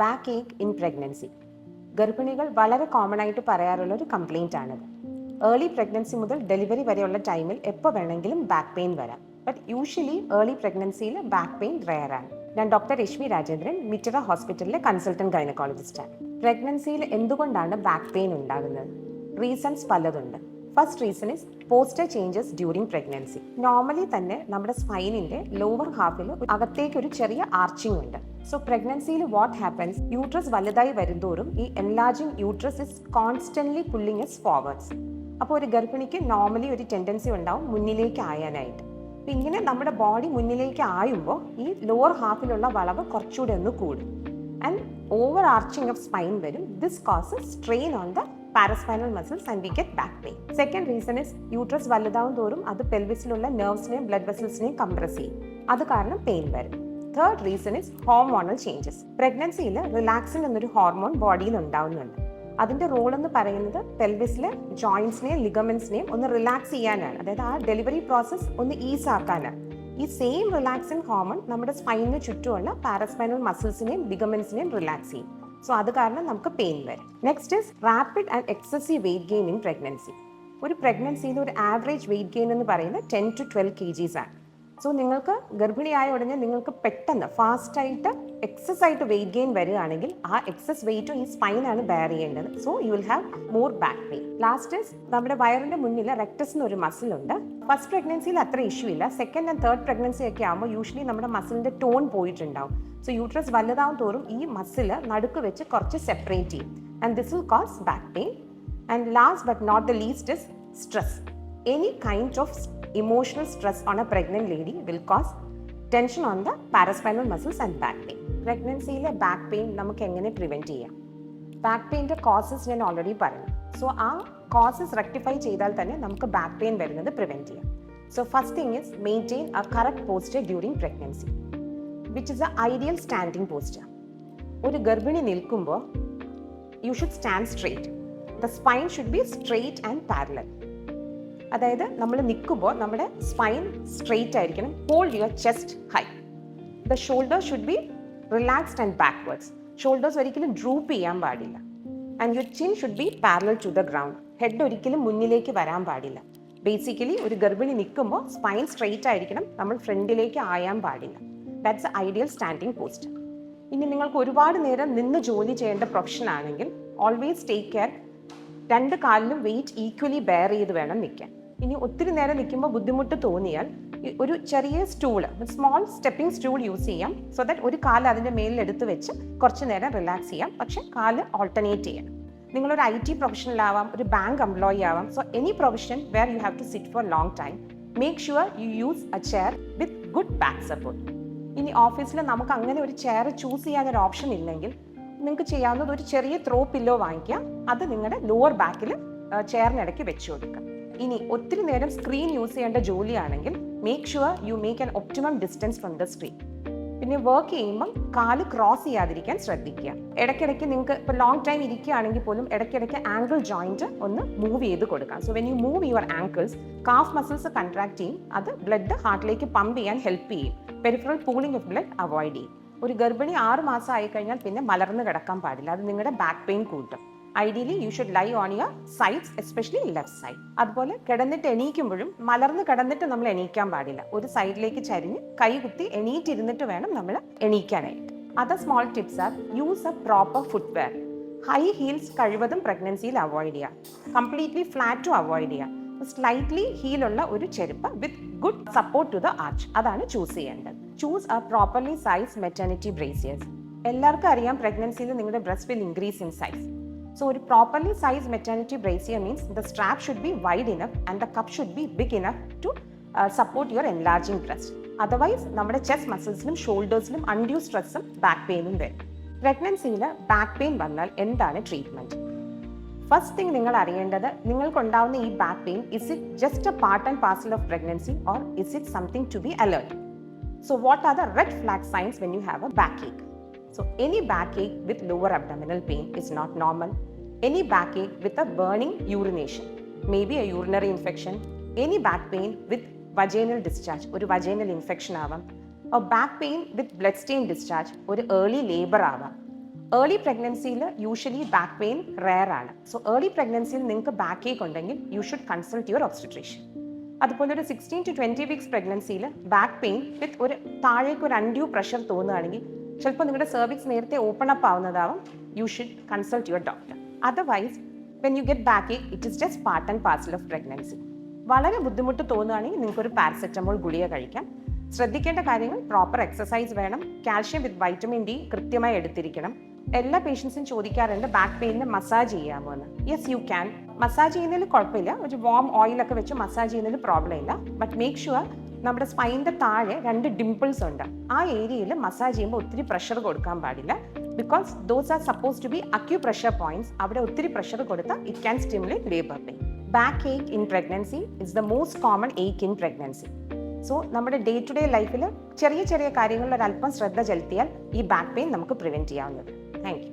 Back ache in pregnancy. ഗർഭിണികൾ വളരെ common ആയിട്ട് പറയാറുള്ള ഒരു കംപ്ലയിൻ്റ് ആണിത്. ഏർലി പ്രഗ്നൻസി മുതൽ ഡെലിവറി വരെയുള്ള ടൈമിൽ എപ്പോൾ വേണമെങ്കിലും ബാക്ക് പെയിൻ വരാം. ബട്ട് യൂഷ്വലി ഏർലി പ്രഗ്നൻസിയിൽ ബാക്ക് പെയിൻ റെയർ ആണ്. ഞാൻ ഡോക്ടർ രശ്മി രാജേന്ദ്രൻ, മിറ്ററ ഹോസ്പിറ്റലിലെ കൺസൾട്ടന്റ് ഗൈനക്കോളജിസ്റ്റാണ്. പ്രഗ്നൻസിയിൽ എന്തുകൊണ്ടാണ് ബാക്ക് പെയിൻ ഉണ്ടാകുന്നത്? റീസൺസ് പലതുണ്ട്. First reason is poster changes during pregnancy. Normally തന്നെ നമ്മുടെ സ്പൈനിന്റെ ലോവർ ഹാഫിൽ അകത്തേക്ക് ഒരു ചെറിയ ആർച്ചിങ് ഉണ്ട്. സോ പ്രഗ്നൻസിയിൽ വാട്ട് ഹാപ്പൻസ്, യൂട്രസ് വലുതായി വരുന്തോറും ഈ enlarging uterus is constantly pulling is forwards. അപ്പോൾ ഒരു ഗർഭിണിക്ക് നോർമലി ഒരു ടെൻഡൻസി ഉണ്ടാവും മുന്നിലേക്ക് ആയാനായിട്ട്. അപ്പം ഇങ്ങനെ നമ്മുടെ ബോഡി മുന്നിലേക്ക് ആയുമ്പോൾ ഈ ലോവർ ഹാഫിലുള്ള വളവ് കുറച്ചുകൂടെ ഒന്ന് കൂടും and over arching of spine വരും. This causes strain on the paraspinal muscles and we get back pain. Second reason is uterus വലുതാവും തോറും അത് പെൽവിസിലുള്ള നെർവ്സിനെയും ബ്ലഡ് വെസൽസിനെയും കംപ്രസ് ചെയ്യും. അത് കാരണം പെയിൻ വരും. Third reason is hormonal changes. പ്രഗ്നൻസിയിൽ റിലാക്സിൻ എന്നൊരു ഹോർമോൺ ബോഡിയിൽ ഉണ്ടാവുന്നുണ്ട്. അതിന്റെ റോൾ എന്ന് പറയുന്നത് പെൽവിസിലെ ജോയിന്റ്സിനെയും ലിഗമെന്റ്സിനെയും ഒന്ന് റിലാക്സ് ചെയ്യാനാണ്. അതായത് ആ ഡെലിവറി പ്രോസസ് ഒന്ന് ഈസ് ആക്കാനാണ്. ഈ സെയിം റിലാക്സിൻ ഹോർമോൺ നമ്മുടെ സ്പൈനിന് ചുറ്റുമുള്ള പാരസ്പൈനൽ മസിൽസിനെയും ലിഗമെന്റ്സിനെയും റിലാക്സ് ചെയ്യും. സോ അത് കാരണം നമുക്ക് പെയിൻ വരും. Next is rapid and excessive weight gain in pregnancy. ഒരു പ്രഗ്നൻസിയിൽ ഒരു ആവറേജ് വെയിറ്റ് ഗെയിൻ എന്ന് പറയുന്നത് 10 to 12 kgs ആണ്. സോ നിങ്ങൾക്ക് ഗർഭിണിയായ ഉടനെ നിങ്ങൾക്ക് പെട്ടെന്ന് ഫാസ്റ്റായിട്ട് എക്സസ് ആയിട്ട് വെയിറ്റ് ഗെയിൻ വരികയാണെങ്കിൽ ആ എക്സസ് വെയിറ്റും ഈ സ്പൈനാണ് ബെയർ ചെയ്യേണ്ടത്. So you will have more back pain. Last is നമ്മുടെ വയറിന്റെ മുന്നിൽ റെക്ടസ് എന്നൊരു മസിൽ ഉണ്ട്. ഫസ്റ്റ് പ്രഗ്നൻസിയിൽ അത്ര ഇഷ്യൂ ഇല്ല. സെക്കൻഡ് ആൻഡ് തേർഡ് പ്രഗ്നൻസി ഒക്കെ ആകുമ്പോൾ യൂഷ്വലി നമ്മുടെ മസിലിന്റെ ടോൺ പോയിട്ടുണ്ടാവും. സോ യൂട്രസ് വലുതാവും തോറും ഈ മസിൽ നടുക്ക് വെച്ച് കുറച്ച് സെപ്പറേറ്റ് ചെയ്യും and this will cause back pain. And last but not the least is stress. Any kind of emotional stress on a pregnant lady will cause tension on the paraspinal muscles and back pain. പ്രഗ്നൻസിയിലെ back pain നമുക്ക് എങ്ങനെ prevent ചെയ്യാം? Back പെയിൻ്റെ causes ഞാൻ already പറഞ്ഞു. So ആ causes rectify ചെയ്താൽ തന്നെ നമുക്ക് ബാക്ക് പെയിൻ വരുന്നത് പ്രിവെൻറ്റ് ചെയ്യാം. So first thing is maintain a correct posture during pregnancy which is a ideal standing posture. ഒരു ഗർഭിണി നിൽക്കുമ്പോൾ you should stand straight. The spine should be straight and parallel. അതായത് നമ്മൾ നിൽക്കുമ്പോൾ നമ്മുടെ സ്പൈൻ സ്ട്രെയിറ്റ് ആയിരിക്കണം. Hold your chest high. The shoulder should be relaxed and backwards. Shoulders ഒരിക്കലും droop ചെയ്യാൻ പാടില്ല. And your chin should be parallel to the ground. Head ഒരിക്കലും മുന്നിലേക്ക് വരാൻ പാടില്ല. ബേസിക്കലി ഒരു ഗർഭിണി നിൽക്കുമ്പോൾ സ്പൈൻ സ്ട്രെയിറ്റ് ആയിരിക്കണം, നമ്മൾ ഫ്രണ്ടിലേക്ക് ആയാൻ പാടില്ല. That's A ideal standing poster. ഇനി നിങ്ങൾക്ക് ഒരുപാട് നേരം നിന്ന് ജോലി ചെയ്യേണ്ട പ്രൊഫഷൻ ആണെങ്കിൽ ഓൾവേസ് ടേക്ക് കെയർ. രണ്ട് കാലിലും വെയിറ്റ് ഈക്വലി ബെയർ ചെയ്ത് വേണം നിൽക്കാൻ. ഇനി ഒത്തിരി നേരം നിൽക്കുമ്പോൾ ബുദ്ധിമുട്ട് തോന്നിയാൽ ഒരു ചെറിയ stool, small stepping stool use ചെയ്യാം. സോ ദാറ്റ് ഒരു കാല് അതിൻ്റെ മേലിൽ എടുത്ത് വെച്ച് കുറച്ച് നേരം റിലാക്സ് ചെയ്യാം. പക്ഷേ കാല് ഓൾട്ടർനേറ്റ് ചെയ്യണം. നിങ്ങളൊരു IT പ്രൊഫഷണലാവാം, ഒരു ബാങ്ക് എംപ്ലോയി ആവാം. So any profession where you have to sit for long time, make sure you use a chair with good back support. ഇനി ഓഫീസിൽ നമുക്ക് അങ്ങനെ ഒരു ചെയർ ചൂസ് ചെയ്യാനൊരു ഓപ്ഷൻ ഇല്ലെങ്കിൽ നിങ്ങൾക്ക് ചെയ്യാവുന്നത് ഒരു ചെറിയ ത്രോ പില്ലോ വാങ്ങിക്കുക. അത് നിങ്ങളുടെ ലോവർ ബാക്കിൽ ചെയറിനിടയ്ക്ക് വെച്ച് കൊടുക്കുക. ഇനി ഒത്തിരി നേരം സ്ക്രീൻ യൂസ് ചെയ്യേണ്ട ജോലിയാണെങ്കിൽ make sure you make an optimum distance from the screen. പിന്നെ വർക്ക് ചെയ്യുമ്പം കാല് ക്രോസ് ചെയ്യാതിരിക്കാൻ ശ്രദ്ധിക്കുക. ഇടയ്ക്കിടയ്ക്ക് നിങ്ങൾക്ക് ഇപ്പോൾ ലോങ് ടൈം ഇരിക്കുകയാണെങ്കിൽ പോലും ഇടയ്ക്കിടയ്ക്ക് ആങ്കിൾ ജോയിന്റ് ഒന്ന് മൂവ് ചെയ്ത് കൊടുക്കാം. So when you move your ankles, calf muscles contract ചെയ്യും. അത് ബ്ലഡ് ഹാർട്ടിലേക്ക് പമ്പ് ചെയ്യാൻ ഹെൽപ്പ് ചെയ്യും. Peripheral pooling of blood avoid ചെയ്യും. ഒരു ഗർഭിണി 6 മാസം ആയി കഴിഞ്ഞാൽ പിന്നെ മലർന്ന് കിടക്കാൻ പാടില്ല. അത് നിങ്ങളുടെ ബാക്ക് പെയിൻ കൂട്ടും. Ideally you should lie on your sides, especially left side. അതുപോലെ കിടന്നിട്ട് എണീക്കുമ്പോഴും മലർന്ന് കിടന്നിട്ട് നമ്മൾ എണീക്കാൻ പാടില്ല. ഒരു സൈഡിലേക്ക് ചരിഞ്ഞ് കൈ കുത്തി എണീറ്റിരുന്നിട്ട് വേണം നമ്മൾ എണീക്കാനായിട്ട്. Other small tips are use a proper footwear. High heels കഴിവതും പ്രഗ്നൻസിയിൽ അവോയ്ഡ് ചെയ്യാം. കംപ്ലീറ്റ്ലി ഫ്ലാറ്റും അവോയ്ഡ് ചെയ്യാം. സ്ലൈറ്റ്ലി ഹീലുള്ള ഒരു ചെരുപ്പ് with good support to the arch, അതാണ് ചൂസ് ചെയ്യേണ്ടത്. Choose a properly size maternity brassieres. എല്ലാവർക്കും അറിയാം പ്രഗ്നൻസിയിൽ നിങ്ങളുടെ breast will increase in size. So, a properly sized maternity brassiere means the strap should be wide enough and the cup should be big enough to support your enlarging breast. Otherwise, നമ്മുടെ chest മസിൽസിലും ഷോൾഡേഴ്സിലും undue സ്ട്രെസ്സും back പെയിനും വരും. പ്രഗ്നൻസിയിൽ back pain വന്നാൽ എന്താണ് treatment? First thing നിങ്ങൾ അറിയേണ്ടത്, നിങ്ങൾക്കുണ്ടാവുന്ന ഈ back pain is it just a part and parcel of pregnancy or is it something to be alert? So what are the red flag signs when you have a backache? So any backache with lower abdominal pain is not normal. Any backache with a burning urination, maybe a urinary infection. Any back pain with vaginal discharge, ഒരു vaginal infection ആവാം. A back pain with blood stain discharge, ഒരു early labor ആവാം. Early പ്രഗ്നൻസിയിൽ usually back pain rare ആണ്. So early പ്രഗ്നൻസിയിൽ നിങ്ങൾക്ക് back ache ഉണ്ടെങ്കിൽ you should consult your obstetrician. അതുപോലെ ഒരു 16 to 20 വീക്സ് പ്രഗ്നൻസിയിൽ ബാക്ക് പെയിൻ വിത്ത് ഒരു താഴേക്ക് ഒരു അൺഡ്യൂ പ്രഷർ തോന്നുകയാണെങ്കിൽ ചിലപ്പോൾ നിങ്ങളുടെ സെർവിക്സ് നേരത്തെ ഓപ്പൺ അപ്പ് ആവുന്നതാവും. You should consult your doctor. Otherwise when you get back ache it is just part and parcel of pregnancy. വളരെ ബുദ്ധിമുട്ട് തോന്നുകയാണെങ്കിൽ നിങ്ങൾക്ക് ഒരു പാരസെറ്റമോൾ ഗുളിക കഴിക്കാം. ശ്രദ്ധിക്കേണ്ട കാര്യങ്ങൾ പ്രോപ്പർ എക്സസൈസ് വേണം. കാൽഷ്യം വിത്ത് വൈറ്റമിൻ ഡി കൃത്യമായി എടുത്തിരിക്കണം. എല്ലാ പേഷ്യൻസും ചോദിക്കാറുണ്ട് ബാക്ക് പെയിനിന് മസാജ് ചെയ്യാമോ എന്ന്. Yes you can. മസാജ് ചെയ്യുന്നതിൽ കുഴപ്പമില്ല. ഒരു വാം ഓയിലൊക്കെ വെച്ച് മസാജ് ചെയ്യുന്നതിൽ പ്രോബ്ലം ഇല്ല. ബട്ട് മേക്ക് ഷുവർ നമ്മുടെ സ്പൈനിന്റെ താഴെ 2 ഡിംപിൾസ് ഉണ്ട്. ആ ഏരിയയിൽ മസാജ് ചെയ്യുമ്പോൾ ഒത്തിരി പ്രഷർ കൊടുക്കാൻ പാടില്ല. Because those are suppose to be acupressure points. അവിടെ ഒത്തിരി പ്രഷർ കൊടുത്താൽ it can stimulate labour pain. Back ache in pregnancy is the most common ache in pregnancy. So നമ്മുടെ ഡേ ടു ഡേ ലൈഫിൽ ചെറിയ ചെറിയ കാര്യങ്ങളിൽ ഒരല്പം ശ്രദ്ധ ചെലുത്തിയാൽ ഈ ബാക്ക് പെയിൻ നമുക്ക് പ്രിവെൻറ്റ് ചെയ്യാവുന്നത്. Thank U.